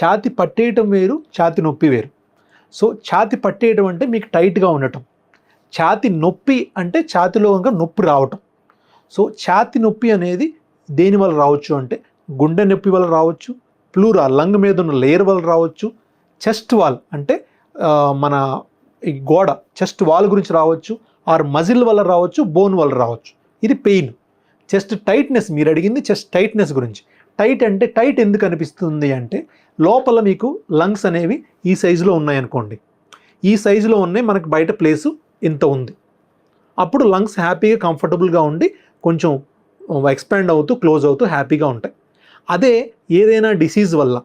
ఛాతీ పట్టేయటం వేరు, ఛాతీ నొప్పి వేరు. సో ఛాతీ పట్టేయడం అంటే మీకు టైట్గా ఉండటం, ఛాతీ నొప్పి అంటే ఛాతీలో కనుక నొప్పి రావటం. సో ఛాతీ నొప్పి అనేది దేని వల్ల రావచ్చు అంటే గుండె నొప్పి వల్ల రావచ్చు, ప్లూరా లంగ్ మీద ఉన్న లేయర్ వల్ల రావచ్చు, చెస్ట్ వాల్ అంటే మన ఈ గోడ చెస్ట్ వాల్ గురించి రావచ్చు, ఆర్ మజిల్ వల్ల రావచ్చు, బోన్ వల్ల రావచ్చు. ఇది పెయిన్. చెస్ట్ టైట్నెస్, మీరు అడిగింది చెస్ట్ టైట్నెస్ గురించి. టైట్ అంటే టైట్ ఎందుకు అనిపిస్తుంది అంటే లోపల మీకు లంగ్స్ అనేవి ఈ సైజులో ఉన్నాయనుకోండి, ఈ సైజులో ఉన్నాయి, మనకు బయట ప్లేసు ఇంత ఉంది. అప్పుడు లంగ్స్ హ్యాపీగా కంఫర్టబుల్గా ఉండి కొంచెం ఎక్స్పాండ్ అవుతూ క్లోజ్ అవుతూ హ్యాపీగా ఉంటాయి. అదే ఏదైనా డిసీజ్ వల్ల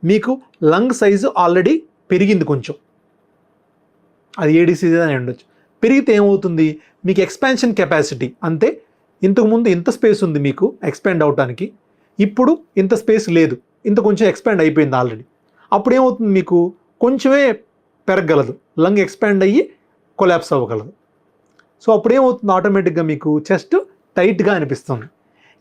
మీకు లంగ్ సైజు ఆల్రెడీ పెరిగింది కొంచెం, అది ఏ డిసీజ్ అని ఉండొచ్చు, పెరిగితే ఏమవుతుంది, మీకు ఎక్స్పాన్షన్ కెపాసిటీ అంతే. ఇంతకుముందు ఇంత స్పేస్ ఉంది మీకు ఎక్స్పాండ్ అవడానికి, ఇప్పుడు ఇంత స్పేస్ లేదు, ఇంత కొంచెం ఎక్స్పాండ్ అయిపోయింది ఆల్రెడీ. అప్పుడు ఏమవుతుంది, మీకు కొంచెమే పెరగగలదు, లంగ్ ఎక్స్పాండ్ అయ్యి కొలాప్స్ అవ్వగలదు. సో అప్పుడు ఏమవుతుంది, ఆటోమేటిక్గా మీకు చెస్ట్ టైట్గా అనిపిస్తుంది.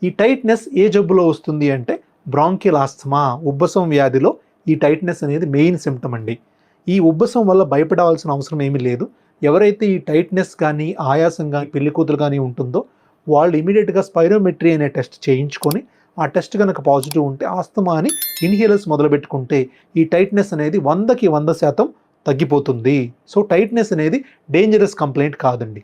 ఈ టైట్నెస్ ఏ జబ్బులో వస్తుంది అంటే బ్రాంకియల్ ఆస్తమా, ఉబ్బసం వ్యాధిలో ఈ టైట్నెస్ అనేది మెయిన్ సిమ్టమ్ అండి. ఈ ఉబ్బసం వల్ల భయపడాల్సిన అవసరం ఏమీ లేదు. ఎవరైతే ఈ టైట్నెస్ కానీ ఆయాసం కానీ పెళ్లికూతురు కానీ ఉంటుందో వాళ్ళు ఇమీడియట్గా స్పైరోమెట్రీ అనే టెస్ట్ చేయించుకొని ఆ టెస్ట్ కనుక పాజిటివ్ ఉంటే ఆస్తమా అని ఇన్హేలర్స్ మొదలుపెట్టుకుంటే ఈ టైట్నెస్ అనేది 100% తగ్గిపోతుంది. సో టైట్నెస్ అనేది డేంజరస్ కంప్లైంట్ కాదండి.